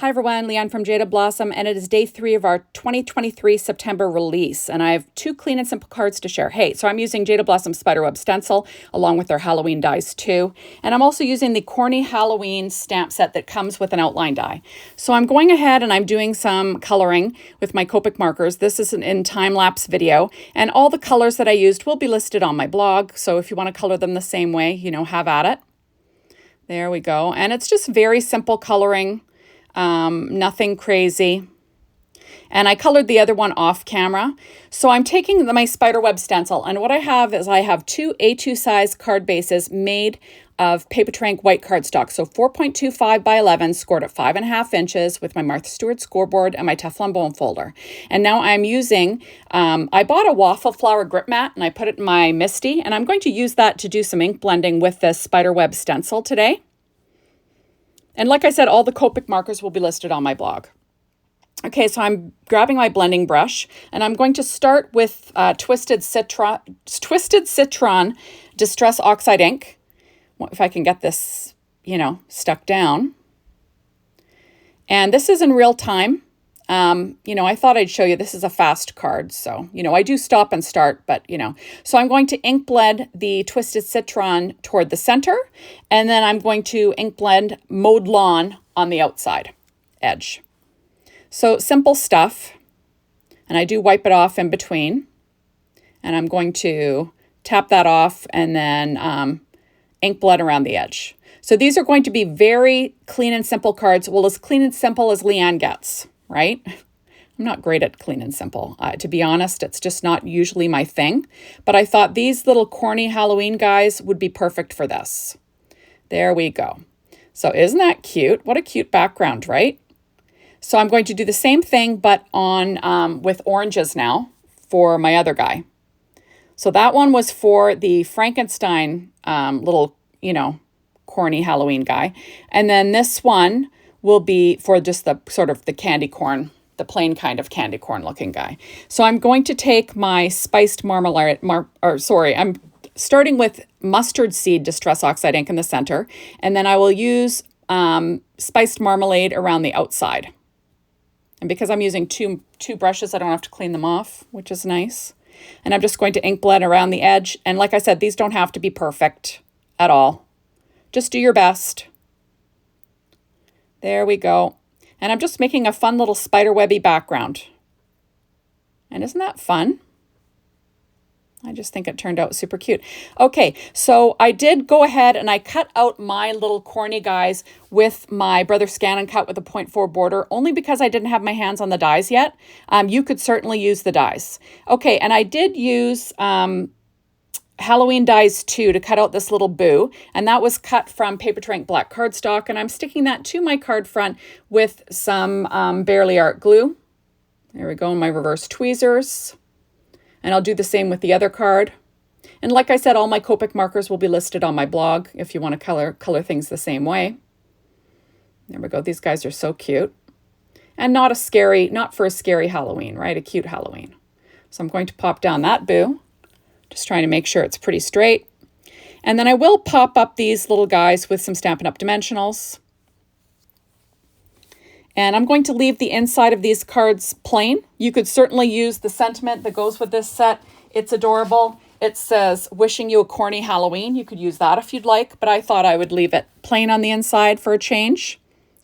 Hi everyone, Leanne from Jaded Blossom, and it is day 3 of our 2023 September release, and I have 2 clean and simple cards to share. Hey, so I'm using Jaded Blossom Spiderweb stencil along with their Halloween dies too, and I'm also using the Corny Halloween stamp set that comes with an outline die. So I'm going ahead and I'm doing some coloring with my Copic markers. This is an in time-lapse video, and all the colors that I used will be listed on my blog, so if you want to color them the same way, have at it. There we go, and it's just very simple coloring. Nothing crazy. And I colored the other one off camera. So I'm taking my Spiderweb stencil, and what I have is I have 2 A2 size card bases made of Paper white cardstock. So 4.25 by 11, scored at 5.5 inches with my Martha Stewart scoreboard and my Teflon bone folder. And now I'm using, I bought a waffle flower grip mat and I put it in my Misty, and I'm going to use that to do some ink blending with this Spiderweb stencil today. And like I said, all the Copic markers will be listed on my blog. Okay, so I'm grabbing my blending brush, and I'm going to start with Twisted Citron Distress Oxide ink. If I can get this, stuck down. And this is in real time. I thought I'd show you, this is a fast card. So, I do stop and start, but, So I'm going to ink blend the Twisted Citron toward the center, and then I'm going to ink blend Mowed Lawn on the outside edge. So simple stuff. And I do wipe it off in between. And I'm going to tap that off and then ink blend around the edge. So these are going to be very clean and simple cards. Well, as clean and simple as Leanne gets. Right? I'm not great at clean and simple. To be honest, it's just not usually my thing. But I thought these little corny Halloween guys would be perfect for this. There we go. So isn't that cute? What a cute background, right? So I'm going to do the same thing, but on with oranges now for my other guy. So that one was for the Frankenstein little, corny Halloween guy. And then this one will be for just the sort of the candy corn, the plain kind of candy corn looking guy. So I'm going to take my spiced marmalade, I'm starting with mustard seed Distress Oxide ink in the center, and then I will use spiced marmalade around the outside. And because I'm using two brushes, I don't have to clean them off, which is nice. And I'm just going to ink blend around the edge. And like I said, these don't have to be perfect at all. Just do your best. There we go. And I'm just making a fun little spiderwebby background. And isn't that fun? I just think it turned out super cute. Okay, so I did go ahead and I cut out my little corny guys with my Brother Scan & Cut with a 0.4 border, only because I didn't have my hands on the dies yet. You could certainly use the dies. Okay, and I did use Halloween dies too to cut out this little boo, and that was cut from Paper black cardstock, and I'm sticking that to my card front with some Barely Art glue. There we go, my reverse tweezers. And I'll do the same with the other card. And like I said, all my Copic markers will be listed on my blog if you want to color things the same way. There we go, these guys are so cute. And not for a scary Halloween, right? A cute Halloween. So I'm going to pop down that boo. Just trying to make sure it's pretty straight. And then I will pop up these little guys with some Stampin' Up! Dimensionals. And I'm going to leave the inside of these cards plain. You could certainly use the sentiment that goes with this set. It's adorable. It says, wishing you a corny Halloween. You could use that if you'd like, but I thought I would leave it plain on the inside for a change.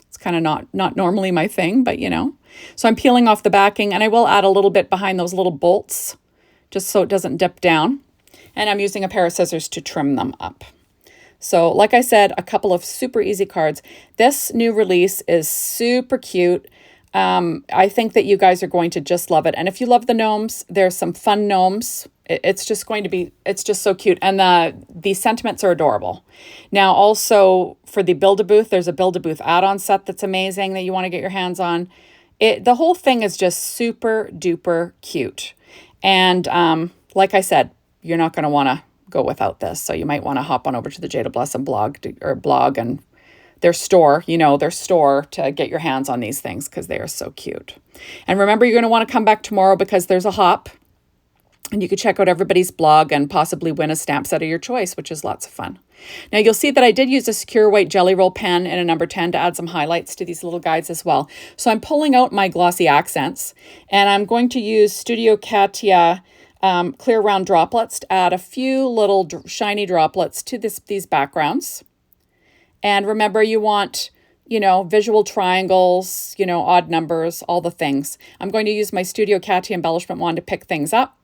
It's kind of not normally my thing, but So I'm peeling off the backing, and I will add a little bit behind those little bolts, just so it doesn't dip down. And I'm using a pair of scissors to trim them up. So like I said, a couple of super easy cards. This new release is super cute. I think that you guys are going to just love it. And if you love the gnomes, there's some fun gnomes. It's just so cute. And the sentiments are adorable. Now also for the Build-A-Booth, there's a Build-A-Booth add-on set that's amazing that you want to get your hands on. The whole thing is just super duper cute. And like I said, you're not going to want to go without this. So you might want to hop on over to the Jaded Blossom blog and their store to get your hands on these things because they are so cute. And remember, you're going to want to come back tomorrow because there's a hop. And you could check out everybody's blog and possibly win a stamp set of your choice, which is lots of fun. Now you'll see that I did use a secure white jelly roll pen and a number 10 to add some highlights to these little guides as well. So I'm pulling out my glossy accents, and I'm going to use Studio Katia clear round droplets to add a few little shiny droplets to these backgrounds. And remember, you want, visual triangles, odd numbers, all the things. I'm going to use my Studio Katia embellishment wand to pick things up.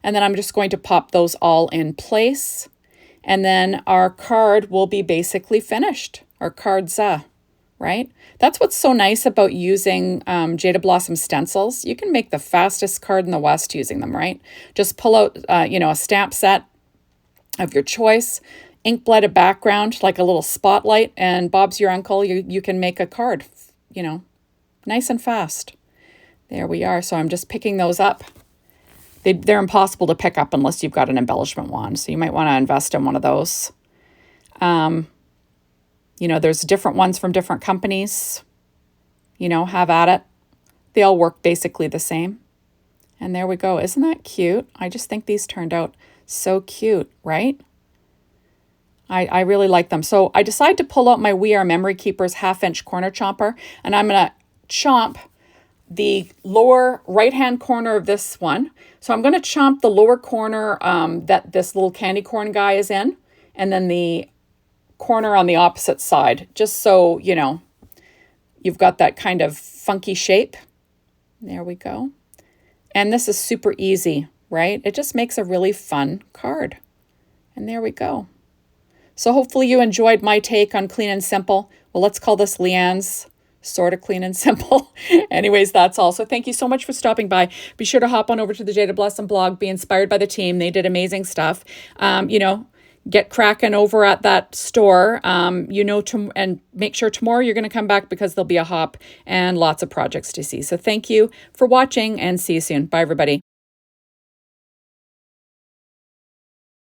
And then I'm just going to pop those all in place. And then our card will be basically finished. Our card's right? That's what's so nice about using Jaded Blossom stencils. You can make the fastest card in the West using them, right? Just pull out, a stamp set of your choice, ink blotted background, like a little spotlight, and Bob's your uncle. You can make a card, nice and fast. There we are. So I'm just picking those up. They're impossible to pick up unless you've got an embellishment wand. So you might want to invest in one of those. There's different ones from different companies. Have at it. They all work basically the same. And there we go. Isn't that cute? I just think these turned out so cute, right? I really like them. So I decided to pull out my We Are Memory Keepers 1/2-inch corner chomper, and I'm going to chomp the lower right-hand corner of this one. So I'm going to chomp the lower corner that this little candy corn guy is in, and then the corner on the opposite side, just so, you've got that kind of funky shape. There we go. And this is super easy, right? It just makes a really fun card. And there we go. So hopefully you enjoyed my take on Clean and Simple. Well, let's call this Leanne's sort of Clean and Simple. Anyways, that's all. So thank you so much for stopping by. Be sure to hop on over to the Jaded Blossom blog. Be inspired by the team. They did amazing stuff. Get cracking over at that store, and make sure tomorrow you're going to come back because there'll be a hop and lots of projects to see. So thank you for watching and see you soon. Bye, everybody.